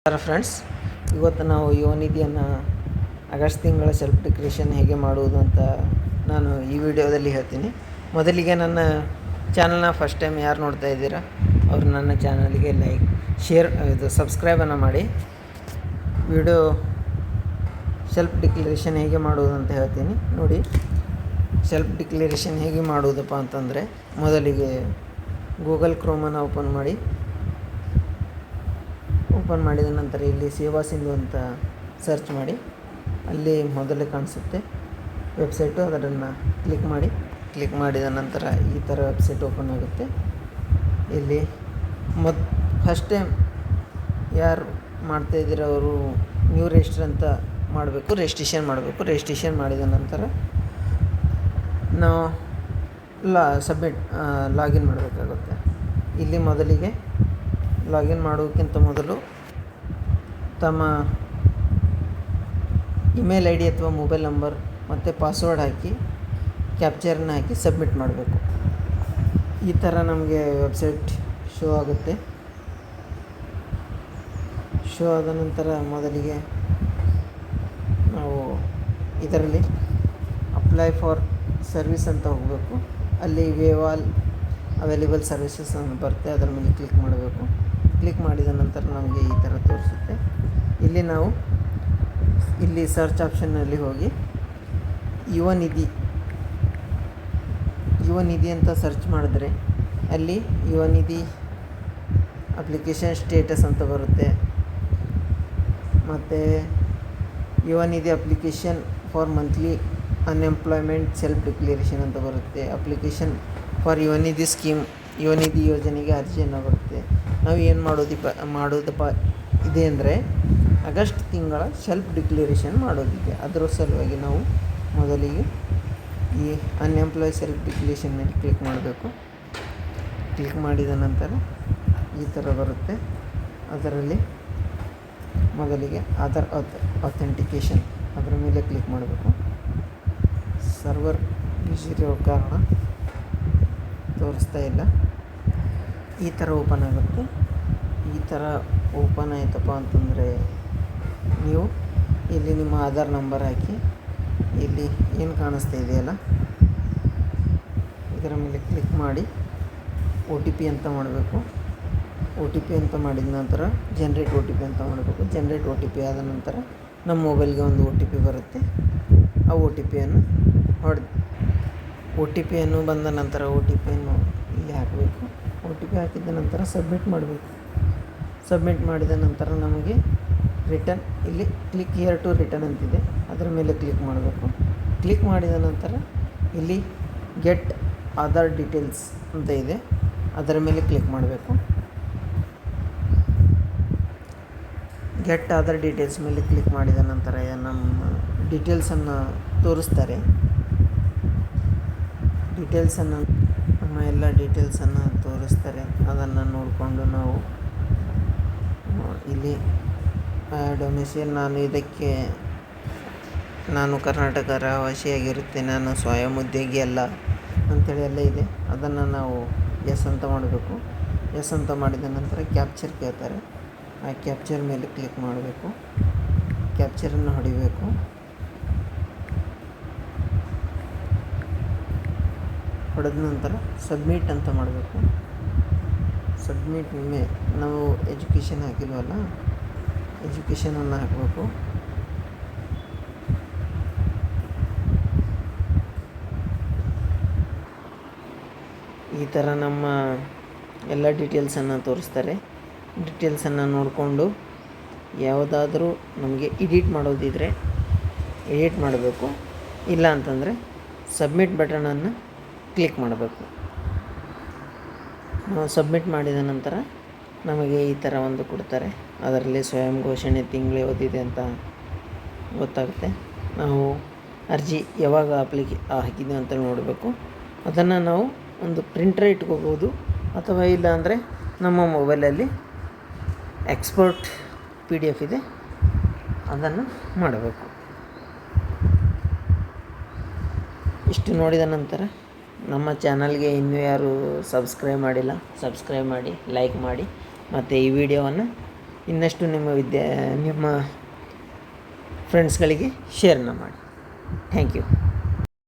Friends, ಇವತ್ತು ನಾವು ಯುವ ನಿಧಿಯನ್ನು ಆಗಸ್ಟ್ ತಿಂಗಳ ಸೆಲ್ಫ್ ಡಿಕ್ಲರೇಷನ್ ಹೇಗೆ ಮಾಡುವುದು ಅಂತ ನಾನು ಈ ವಿಡಿಯೋದಲ್ಲಿ ಹೇಳ್ತೀನಿ. ಮೊದಲಿಗೆ ನನ್ನ ಚಾನಲ್ನ ಫಸ್ಟ್ ಟೈಮ್ ಯಾರು ನೋಡ್ತಾ ಇದ್ದೀರಾ ಅವರು ನನ್ನ ಚಾನಲ್ಗೆ ಲೈಕ್, ಶೇರ್, ಸಬ್ಸ್ಕ್ರೈಬನ್ನು ಮಾಡಿ. ವಿಡಿಯೋ ಸೆಲ್ಫ್ ಡಿಕ್ಲರೇಷನ್ ಹೇಗೆ ಮಾಡುವುದು ಅಂತ ಹೇಳ್ತೀನಿ ನೋಡಿ. ಸೆಲ್ಫ್ ಡಿಕ್ಲರೇಷನ್ ಹೇಗೆ ಮಾಡುವುದಪ್ಪ ಅಂತಂದರೆ, ಮೊದಲಿಗೆ ಗೂಗಲ್ ಕ್ರೋಮನ್ನು ಓಪನ್ ಮಾಡಿದ ನಂತರ ಇಲ್ಲಿ ಸೇವಾ ಸಿಂಧು ಅಂತ ಸರ್ಚ್ ಮಾಡಿ. ಅಲ್ಲಿ ಮೊದಲೇ ಕಾಣಿಸುತ್ತೆ ವೆಬ್ಸೈಟು, ಅದನ್ನು ಕ್ಲಿಕ್ ಮಾಡಿದ ನಂತರ ಈ ಥರ ವೆಬ್ಸೈಟ್ ಓಪನ್ ಆಗುತ್ತೆ. ಇಲ್ಲಿ ಫಸ್ಟ್ ಟೈಮ್ ಯಾರು ಮಾಡ್ತಾಯಿದ್ದೀರ ಅವರು ನ್ಯೂ ರಿಜಿಸ್ಟರ್ ಅಂತ ರಿಜಿಸ್ಟ್ರೇಷನ್ ಮಾಡಬೇಕು. ರಿಜಿಸ್ಟ್ರೇಷನ್ ಮಾಡಿದ ನಂತರ ನಾವು ಲಾಗಿನ್ ಮಾಡಬೇಕಾಗುತ್ತೆ. ಇಲ್ಲಿ ಮೊದಲಿಗೆ ಲಾಗಿನ್ ಮಾಡೋಕ್ಕಿಂತ ಮೊದಲು ತಮ್ಮ ಇಮೇಲ್ ಐ ಡಿ ಅಥವಾ ಮೊಬೈಲ್ ನಂಬರ್ ಮತ್ತು ಪಾಸ್ವರ್ಡ್ ಹಾಕಿ ಕ್ಯಾಪ್ಚರನ್ನ ಹಾಕಿ ಸಬ್ಮಿಟ್ ಮಾಡಬೇಕು. ಈ ಥರ ನಮಗೆ ವೆಬ್ಸೈಟ್ ಶೋ ಆಗುತ್ತೆ. ಶೋ ಆದ ನಂತರ ಮೊದಲಿಗೆ ನಾವು ಇದರಲ್ಲಿ ಅಪ್ಲೈ ಫಾರ್ ಸರ್ವಿಸ್ ಅಂತ ಹೋಗಬೇಕು. ಅಲ್ಲಿ ವೇವ್ ಆಲ್ ಅವೈಲೇಬಲ್ ಸರ್ವಿಸಸ್ ಅಂತ ಬರುತ್ತೆ, ಅದರ ಮೇಲೆ ಕ್ಲಿಕ್ ಮಾಡಬೇಕು. ಕ್ಲಿಕ್ ಮಾಡಿದ ನಂತರ ನಮಗೆ ಈ ಥರ ತೋರಿಸುತ್ತೆ. ಇಲ್ಲಿ ಸರ್ಚ್ ಆಪ್ಷನ್ನಲ್ಲಿ ಹೋಗಿ ಯುವ ನಿಧಿ ಅಂತ ಸರ್ಚ್ ಮಾಡಿದ್ರೆ ಅಲ್ಲಿ ಯುವ ನಿಧಿ ಅಪ್ಲಿಕೇಶನ್ ಸ್ಟೇಟಸ್ ಅಂತ ಬರುತ್ತೆ. ಮತ್ತು Yuva Nidhi application for monthly unemployment self declaration ಅಂತ ಬರುತ್ತೆ. ಅಪ್ಲಿಕೇಶನ್ ಫಾರ್ ಯುವ ನಿಧಿ ಸ್ಕೀಮ್, ಯುವ ನಿಧಿ ಯೋಜನೆಗೆ ಅರ್ಜಿಯನ್ನು ಬರುತ್ತೆ. ನಾವು ಏನು ಮಾಡೋದಪ್ಪ ಇದೆ ಅಂದರೆ ಆಗಸ್ಟ್ ತಿಂಗಳ ಸೆಲ್ಫ್ ಡಿಕ್ಲರೇಷನ್ ಮಾಡೋದಿದೆ. ಅದರ ಸಲುವಾಗಿ ನಾವು ಮೊದಲಿಗೆ ಈ ಅನ್ಎಂಪ್ಲಾಯ್ ಸೆಲ್ಫ್ ಡಿಕ್ಲರೇಷನ್ ಮೇಲೆ ಕ್ಲಿಕ್ ಮಾಡಬೇಕು. ಕ್ಲಿಕ್ ಮಾಡಿದ ನಂತರ ಈ ಥರ ಬರುತ್ತೆ. ಅದರಲ್ಲಿ ಮೊದಲಿಗೆ ಆಧಾರ್ ಅಥೆಂಟಿಕೇಷನ್ ಅದರ ಮೇಲೆ ಕ್ಲಿಕ್ ಮಾಡಬೇಕು. ಸರ್ವರ್ ಬಿಸಿ ಇರೋ ಕಾರಣ ತೋರಿಸ್ತಾ ಇಲ್ಲ. ಈ ಥರ ಓಪನ್ ಆಗುತ್ತೆ. ಈ ಥರ ಓಪನ್ ಆಯ್ತಪ್ಪ ಅಂತಂದರೆ ನೀವು ಇಲ್ಲಿ ನಿಮ್ಮ ಆಧಾರ್ ನಂಬರ್ ಹಾಕಿ ಇಲ್ಲಿ ಏನು ಕಾಣಿಸ್ತಾ ಇದೆಯಲ್ಲ ಇದರ ಮೇಲೆ ಕ್ಲಿಕ್ ಮಾಡಿ OTP ಅಂತ ಮಾಡಬೇಕು. OTP ಅಂತ ಮಾಡಿದ ನಂತರ ಜನರೇಟ್ OTP ಅಂತ ಮಾಡಬೇಕು. ಜನರೇಟ್ OTP ಆದ ನಂತರ ನಮ್ಮ ಮೊಬೈಲ್ಗೆ ಒಂದು OTP ಬರುತ್ತೆ. ಆ OTPಯನ್ನು OTPಯನ್ನು ಬಂದ ನಂತರ OTPಯನ್ನು ಇಲ್ಲಿ ಹಾಕಬೇಕು. OTP ಹಾಕಿದ ನಂತರ ಸಬ್ಮಿಟ್ ಮಾಡಬೇಕು. ಸಬ್ಮಿಟ್ ಮಾಡಿದ ನಂತರ ನಮಗೆ ರಿಟರ್ನ್ ಇಲ್ಲಿ ಕ್ಲಿಕ್ ಹಿಯರ್ ಟು ರಿಟರ್ನ್ ಅಂತಿದೆ, ಅದರ ಮೇಲೆ ಕ್ಲಿಕ್ ಮಾಡಬೇಕು. ಕ್ಲಿಕ್ ಮಾಡಿದ ನಂತರ ಇಲ್ಲಿ ಗೆಟ್ ಆಧಾರ್ ಡೀಟೇಲ್ಸ್ ಅಂತ ಇದೆ, ಅದರ ಮೇಲೆ ಕ್ಲಿಕ್ ಮಾಡಬೇಕು. ಗೆಟ್ ಆಧಾರ್ ಡೀಟೇಲ್ಸ್ ಮೇಲೆ ಕ್ಲಿಕ್ ಮಾಡಿದ ನಂತರ ನಮ್ಮ ಡೀಟೇಲ್ಸನ್ನು ತೋರಿಸ್ತಾರೆ. ನಮ್ಮ ಎಲ್ಲ ಡೀಟೇಲ್ಸನ್ನು ತೋರಿಸ್ತಾರೆ. ಅದನ್ನು ನೋಡಿಕೊಂಡು ನಾವು ಇಲ್ಲಿ ಡೊಮಿಸೈಲ್ ನಾನು ಕರ್ನಾಟಕ ರಹವಾಸಿಯಾಗಿರುತ್ತೆ, ನಾನು ಸ್ವಯಂ ಉದ್ಯೋಗಿ ಅಲ್ಲ ಅಂಥೇಳಿ ಎಲ್ಲ ಇದೆ. ಅದನ್ನು ನಾವು ಎಸ್ ಅಂತ ಮಾಡಬೇಕು. ಎಸ್ ಅಂತ ಮಾಡಿದ ನಂತರ ಕ್ಯಾಪ್ಚರ್ ಕೇಳ್ತಾರೆ. ಆ ಕ್ಯಾಪ್ಚರ್ ಮೇಲೆ ಕ್ಲಿಕ್ ಮಾಡಬೇಕು. ಕ್ಯಾಪ್ಚರನ್ನು ಹೊಡಿಬೇಕು. ಹೊಡೆದ ನಂತರ ಸಬ್ಮಿಟ್ ಅಂತ ಮಾಡಬೇಕು. ಸಬ್ಮಿಟ್ ನಾವು ಎಜುಕೇಷನ್ ಹಾಕಿಲ್ವಲ್ಲ, ಎಜುಕೇಷನನ್ನು ಹಾಕಬೇಕು. ಈ ಥರ ನಮ್ಮ ಎಲ್ಲ ಡೀಟೇಲ್ಸನ್ನು ತೋರಿಸ್ತಾರೆ. ಡೀಟೇಲ್ಸನ್ನು ನೋಡಿಕೊಂಡು ಯಾವುದಾದ್ರೂ ನಮಗೆ ಎಡಿಟ್ ಮಾಡೋದಿದ್ದರೆ ಎಡಿಟ್ ಮಾಡಬೇಕು. ಇಲ್ಲ ಅಂತಂದರೆ ಸಬ್ಮಿಟ್ ಬಟನನ್ನು ಕ್ಲಿಕ್ ಮಾಡಬೇಕು. ನಾವು ಸಬ್ಮಿಟ್ ಮಾಡಿದ ನಂತರ ನಮಗೆ ಈ ಥರ ಒಂದು ಕೊಡ್ತಾರೆ. ಅದರಲ್ಲಿ ಸ್ವಯಂ ಘೋಷಣೆ ತಿಂಗಳು ಓದಿದೆ ಅಂತ ಗೊತ್ತಾಗುತ್ತೆ. ನಾವು ಅರ್ಜಿ ಯಾವಾಗ ಹಾಕಿದ್ದೀವಿ ಅಂತ ನೋಡಬೇಕು. ಅದನ್ನು ನಾವು ಒಂದು ಪ್ರಿಂಟರ್ ಇಟ್ಕೋಬೋದು, ಅಥವಾ ಇಲ್ಲ ಅಂದರೆ ನಮ್ಮ ಮೊಬೈಲಲ್ಲಿ ಎಕ್ಸ್ಪೋರ್ಟ್ PDF ಇದೆ, ಅದನ್ನು ಮಾಡಬೇಕು. ಇಷ್ಟು ನೋಡಿದ ನಂತರ ನಮ್ಮ ಚಾನಲ್ಗೆ ಇನ್ನೂ ಯಾರು ಸಬ್ಸ್ಕ್ರೈಬ್ ಮಾಡಿಲ್ಲ, ಸಬ್ಸ್ಕ್ರೈಬ್ ಮಾಡಿ, ಲೈಕ್ ಮಾಡಿ, ಮತ್ತು ಈ ವಿಡಿಯೋವನ್ನು ಇನ್ನಷ್ಟು ನಿಮ್ಮ ಫ್ರೆಂಡ್ಸ್ಗಳಿಗೆ ಶೇರ್ನ ಮಾಡಿ. Thank you.